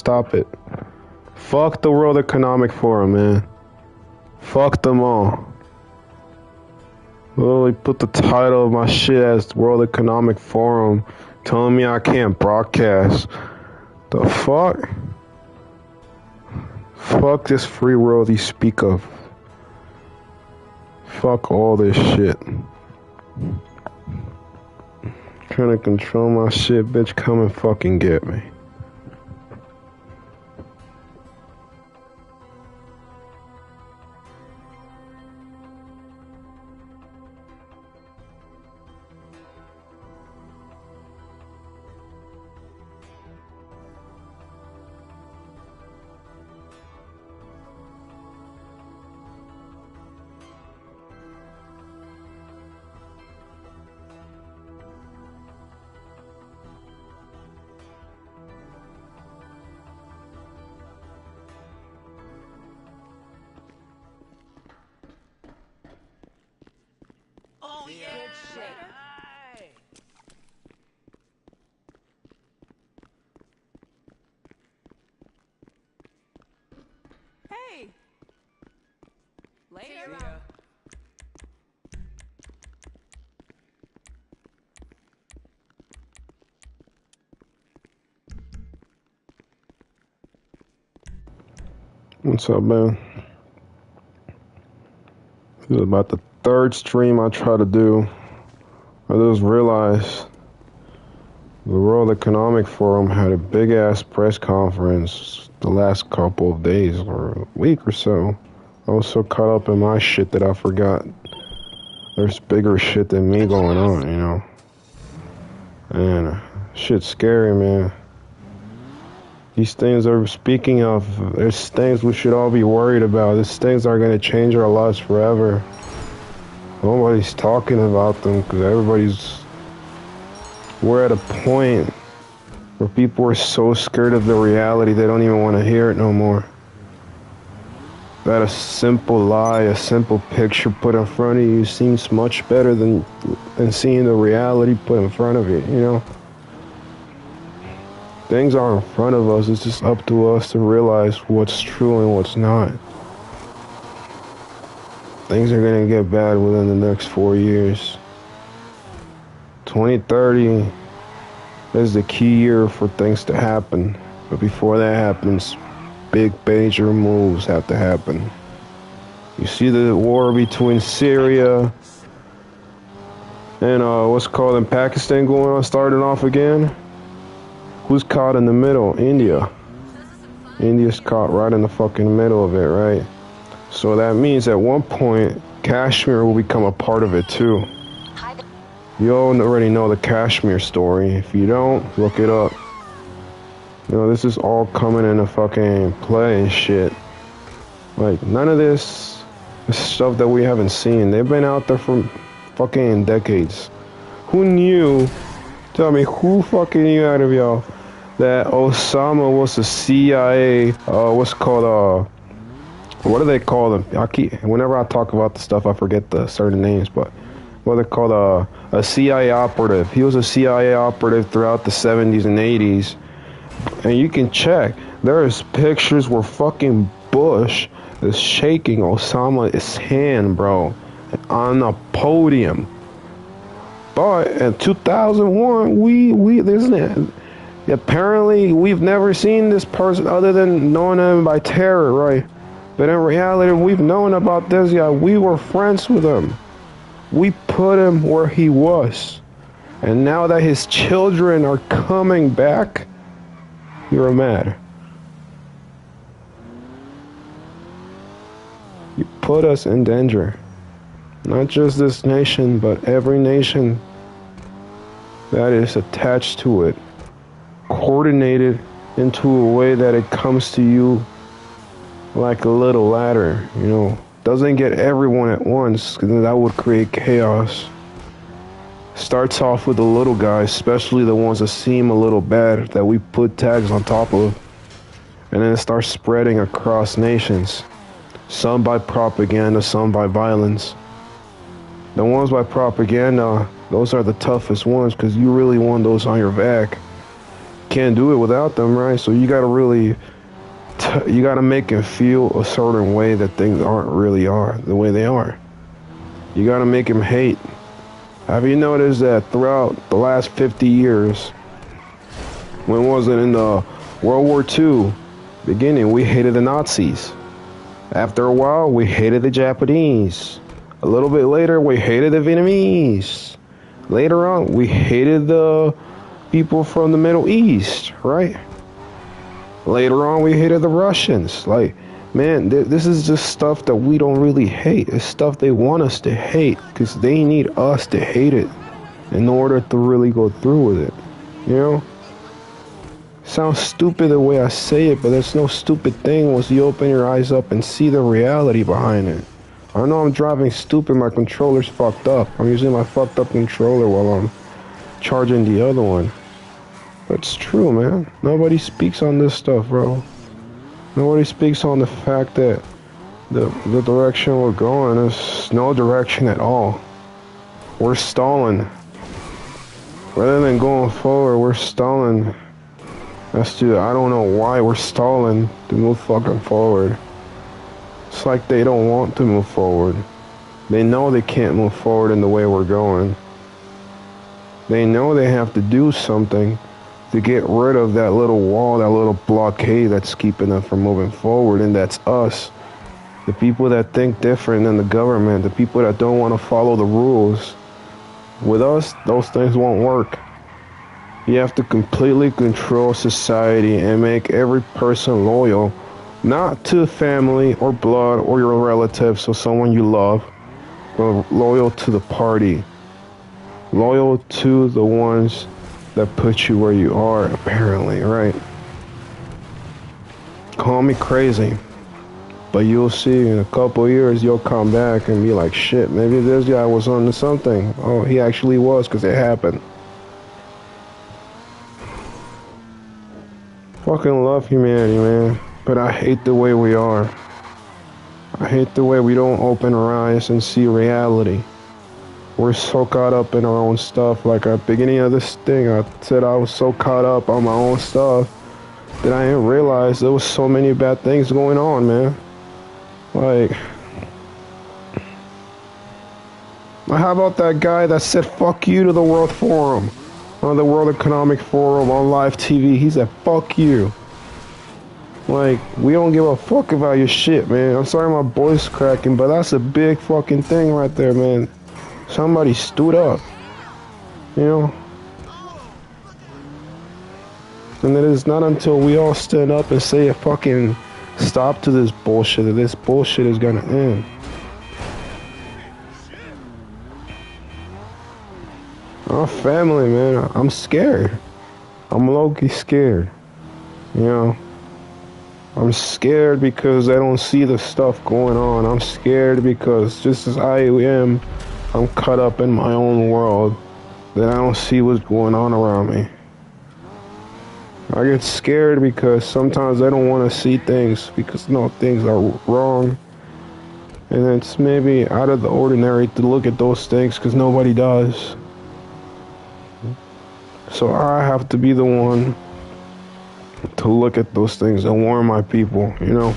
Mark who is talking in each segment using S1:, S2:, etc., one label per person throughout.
S1: stop it. Fuck the World Economic Forum, man. Fuck them all. Literally put the title of my shit as World Economic Forum, telling me I can't broadcast. The fuck? Fuck this free world you speak of. Fuck all this shit. Trying to control my shit, bitch, come and fucking get me.
S2: Oh yeah. Good shit. Hey. Later.
S1: What's up, man? This is about the third stream I try to do. I just realized the World Economic Forum had a big ass press conference the last couple of days or a week or so. I was so caught up in my shit that I forgot there's bigger shit than me going on, you know? And shit's scary, man. These things are, speaking of, there's things we should all be worried about. These things are going to change our lives forever. Nobody's talking about them because we're at a point where people are so scared of the reality they don't even want to hear it no more. That a simple lie, a simple picture put in front of you seems much better than seeing the reality put in front of you, you know? Things are in front of us, it's just up to us to realize what's true and what's not. Things are gonna get bad within the next 4 years. 2030 is the key year for things to happen. But before that happens, big major moves have to happen. You see the war between Syria and what's called in Pakistan going on, starting off again. Who's caught in the middle? India. India's caught right in the fucking middle of it, right? So that means at one point, Kashmir will become a part of it too. You all already know the Kashmir story. If you don't, look it up. You know, this is all coming into fucking play and shit. Like, none of this is stuff that we haven't seen. They've been out there for fucking decades. Who knew? Tell me, who fucking knew out of y'all that Osama was a CIA, what's called, what do they call them? Whenever I talk about the stuff, I forget the certain names, but what they called, a CIA operative. He was a CIA operative throughout the 70s and 80s. And you can check, there's pictures where fucking Bush is shaking Osama's hand, bro, on a podium. But in 2001, apparently we've never seen this person other than knowing him by terror, right? But in reality, we've known about this guy. We were friends with him. We put him where he was. And now that his children are coming back, you're mad. You put us in danger. Not just this nation, but every nation that is attached to it. Coordinated into a way that it comes to you like a little ladder, you know. Doesn't get everyone at once, because that would create chaos. Starts off with the little guys, especially the ones that seem a little bad, that we put tags on top of. And then it starts spreading across nations. Some by propaganda, some by violence. The ones by propaganda, those are the toughest ones, because you really want those on your back. can't do it without them, right? So you gotta really, you gotta make it feel a certain way that things aren't really are the way they are. You gotta make him hate. Have you noticed that throughout the last 50 years, when was it in the World War II beginning, we hated the Nazis. After a while, we hated the Japanese. A little bit later, we hated the Vietnamese. Later on, we hated the people from the Middle East, right? Later on, we hated the Russians. Like, man, this is just stuff that we don't really hate. It's stuff they want us to hate because they need us to hate it in order to really go through with it. You know? Sounds stupid the way I say it, but there's no stupid thing once you open your eyes up and see the reality behind it. I know I'm driving stupid, my controller's fucked up. I'm using my fucked up controller while I'm charging the other one. But it's true, man. Nobody speaks on this stuff, bro. Nobody speaks on the fact that the direction we're going is no direction at all. We're stalling. Rather than going forward, we're stalling. I don't know why we're stalling to move fucking forward. It's like they don't want to move forward. They know they can't move forward in the way we're going. They know they have to do something to get rid of that little wall, that little blockade that's keeping them from moving forward, and that's us. The people that think different than the government, the people that don't want to follow the rules. With us, those things won't work. You have to completely control society and make every person loyal, not to family or blood or your relatives or someone you love, but loyal to the party. Loyal to the ones that put you where you are, apparently, right? Call me crazy, but you'll see in a couple years you'll come back and be like, shit, maybe this guy was on to something. Oh, he actually was, because it happened. Fucking love humanity, man, but I hate the way we are. I hate the way we don't open our eyes and see reality. We're so caught up in our own stuff. Like at the beginning of this thing, I said I was so caught up on my own stuff that I didn't realize there was so many bad things going on, man. Like, how about that guy that said fuck you to the World Forum? On the World Economic Forum on live TV, he said, fuck you. Like, we don't give a fuck about your shit, man. I'm sorry my voice cracking, but that's a big fucking thing right there, man. Somebody stood up, you know? And it is not until we all stand up and say a fucking stop to this bullshit that this bullshit is gonna end. Our family, man, I'm scared. I'm low-key scared. You know? I'm scared because I don't see the stuff going on. I'm scared because just as I am, I'm caught up in my own world that I don't see what's going on around me. I get scared because sometimes I don't want to see things because no, things are wrong. And it's maybe out of the ordinary to look at those things because nobody does. So I have to be the one to look at those things and warn my people, you know?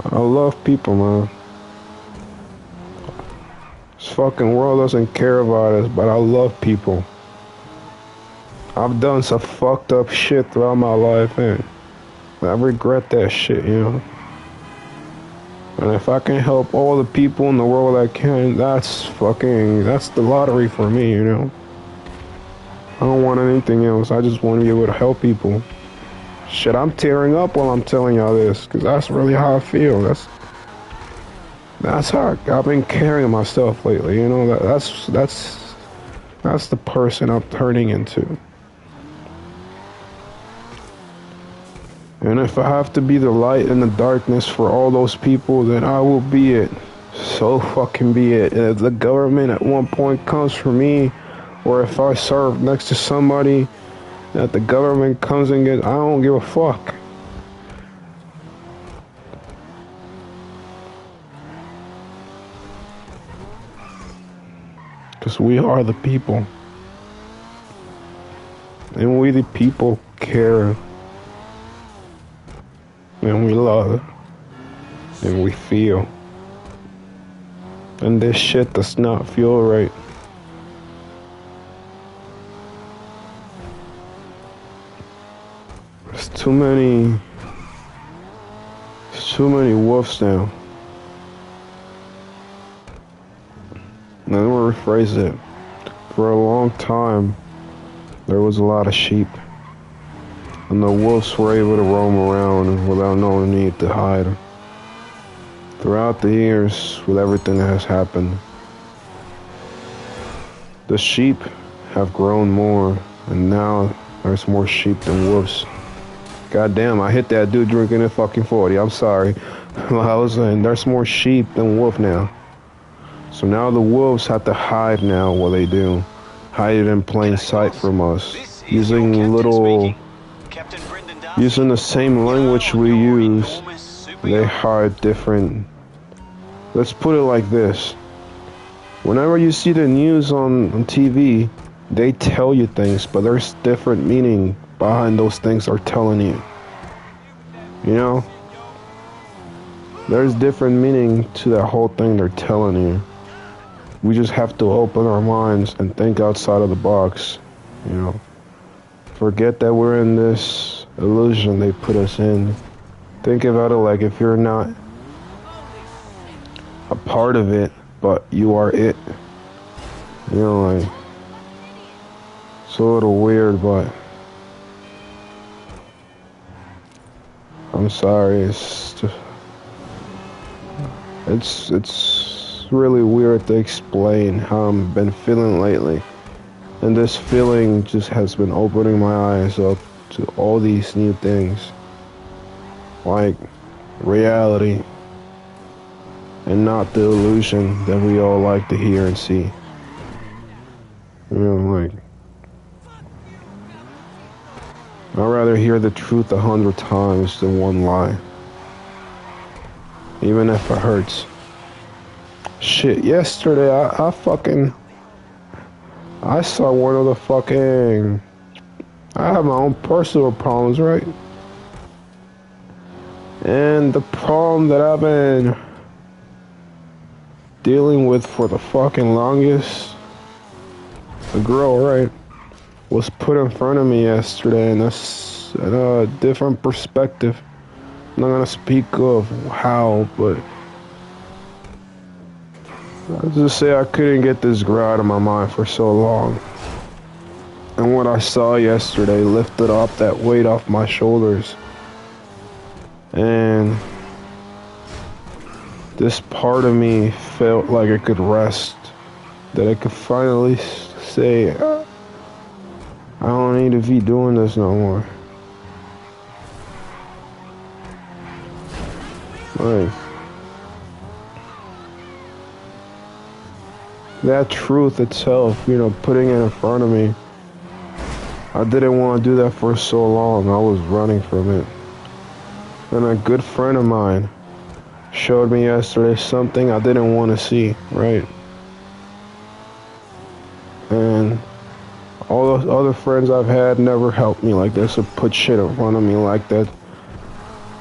S1: I love people, man. This fucking world doesn't care about us, but I love people. I've done some fucked up shit throughout my life, and I regret that shit, you know? And if I can help all the people in the world I can, that's the lottery for me, you know? I don't want anything else. I just want to be able to help people. Shit, I'm tearing up while I'm telling y'all this, because that's really how I feel. That's how I've been carrying myself lately, you know? That's the person I'm turning into. And if I have to be the light in the darkness for all those people, then I will be it. So fucking be it. And if the government at one point comes for me, or if I serve next to somebody that the government comes and gets, I don't give a fuck. we are the people. And we the people care. And we love. And we feel. And this shit does not feel right. There's too many wolves now. Let me rephrase it. For a long time, there was a lot of sheep. And the wolves were able to roam around without no need to hide. Throughout the years, with everything that has happened, the sheep have grown more, and now there's more sheep than wolves. God damn, I hit that dude drinking a fucking 40. I'm sorry. I was saying, there's more sheep than wolf now. So now the wolves have to hide now what they do. Hide it in plain sight from us. Using the same language we use, they hide different. Let's put it like this. Whenever you see the news on TV, they tell you things, but there's different meaning behind those things they're telling you. You know? There's different meaning to that whole thing they're telling you. We just have to open our minds and think outside of the box, you know. Forget that we're in this illusion they put us in. Think about it like if you're not a part of it, but you are it. You know, like, it's a little weird, but I'm sorry, it's really weird to explain how I've been feeling lately. And this feeling just has been opening my eyes up to all these new things. Like reality. And not the illusion that we all like to hear and see. You know, like, I'd rather hear the truth 100 times than one lie. Even if it hurts. Shit, yesterday I saw one of the fucking... I have my own personal problems, right? And the problem that I've been dealing with for the fucking longest, the girl, right, was put in front of me yesterday in a different perspective. I'm not gonna speak of how, but I'll just say I couldn't get this girl out of my mind for so long. And what I saw yesterday lifted up that weight off my shoulders. And this part of me felt like it could rest. That I could finally say, I don't need to be doing this no more. Like, that truth itself, you know, putting it in front of me. I didn't want to do that for so long. I was running from it. And a good friend of mine showed me yesterday something I didn't want to see, right? And all those other friends I've had never helped me like this or put shit in front of me like that.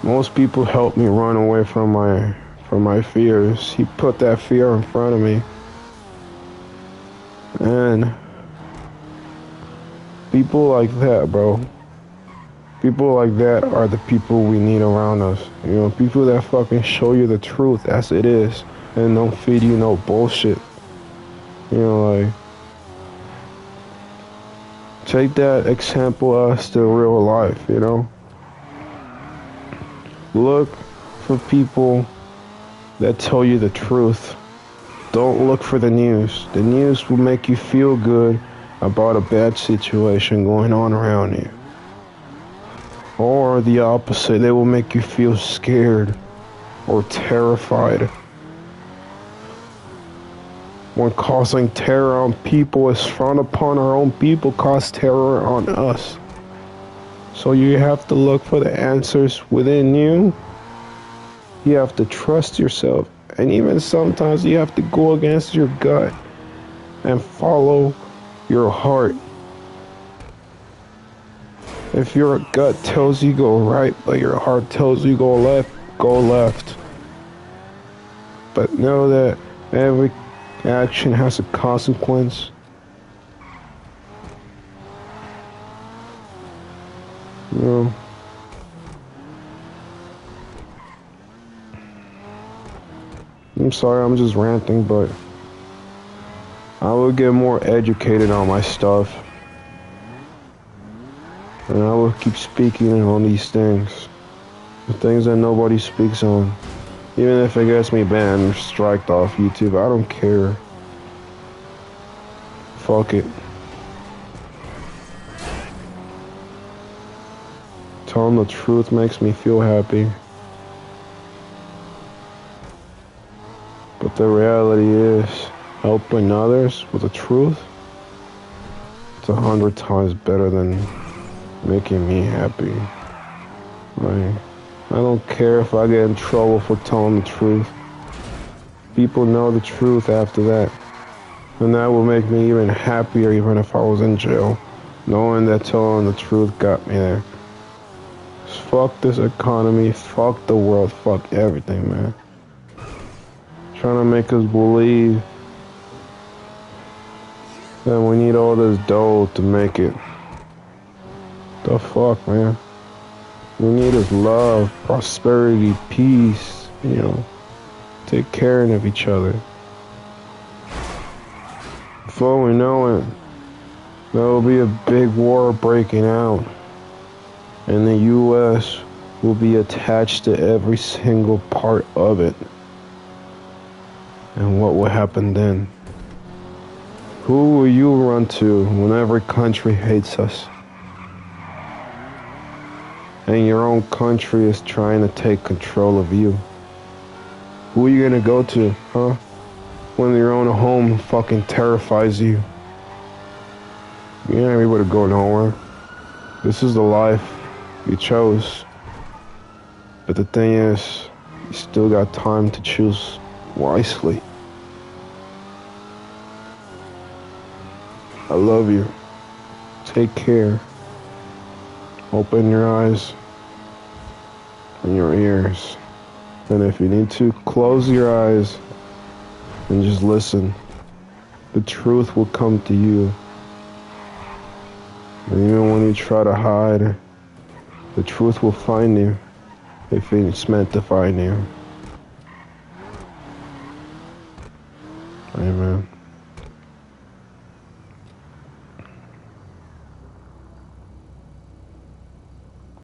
S1: Most people help me run away from my fears. He put that fear in front of me. And people like that, bro. People like that are the people we need around us. You know, people that fucking show you the truth as it is and don't feed you no bullshit. You know, like, take that example as to real life, you know? Look for people that tell you the truth. Don't look for the news. The news will make you feel good about a bad situation going on around you. Or the opposite, they will make you feel scared or terrified. When causing terror on people is frowned upon, our own people cause terror on us. So you have to look for the answers within you. You have to trust yourself. And even sometimes you have to go against your gut and follow your heart. If your gut tells you go right, but your heart tells you go left, go left. But know that every action has a consequence. You know, I'm sorry, I'm just ranting, but I will get more educated on my stuff. And I will keep speaking on these things. The things that nobody speaks on. Even if it gets me banned or striked off YouTube, I don't care. Fuck it. Telling the truth makes me feel happy. But the reality is, helping others with the truth, it's 100 times better than making me happy. Right? I don't care if I get in trouble for telling the truth. People know the truth after that. And that will make me even happier even if I was in jail. Knowing that telling the truth got me there. Fuck this economy, fuck the world, fuck everything, man. Trying to make us believe that we need all this dough to make it. The fuck, man? We need is love, prosperity, peace, you know, take care of each other. Before we know it, there will be a big war breaking out, and the U.S. will be attached to every single part of it. And what will happen then? Who will you run to when every country hates us? And your own country is trying to take control of you. Who are you gonna go to, huh? When your own home fucking terrifies you. You ain't able to go nowhere. This is the life you chose. But the thing is, you still got time to choose wisely. I love you. Take care. Open your eyes and your ears. And if you need to, close your eyes and just listen. The truth will come to you. And even when you try to hide, the truth will find you if it's meant to find you. Amen.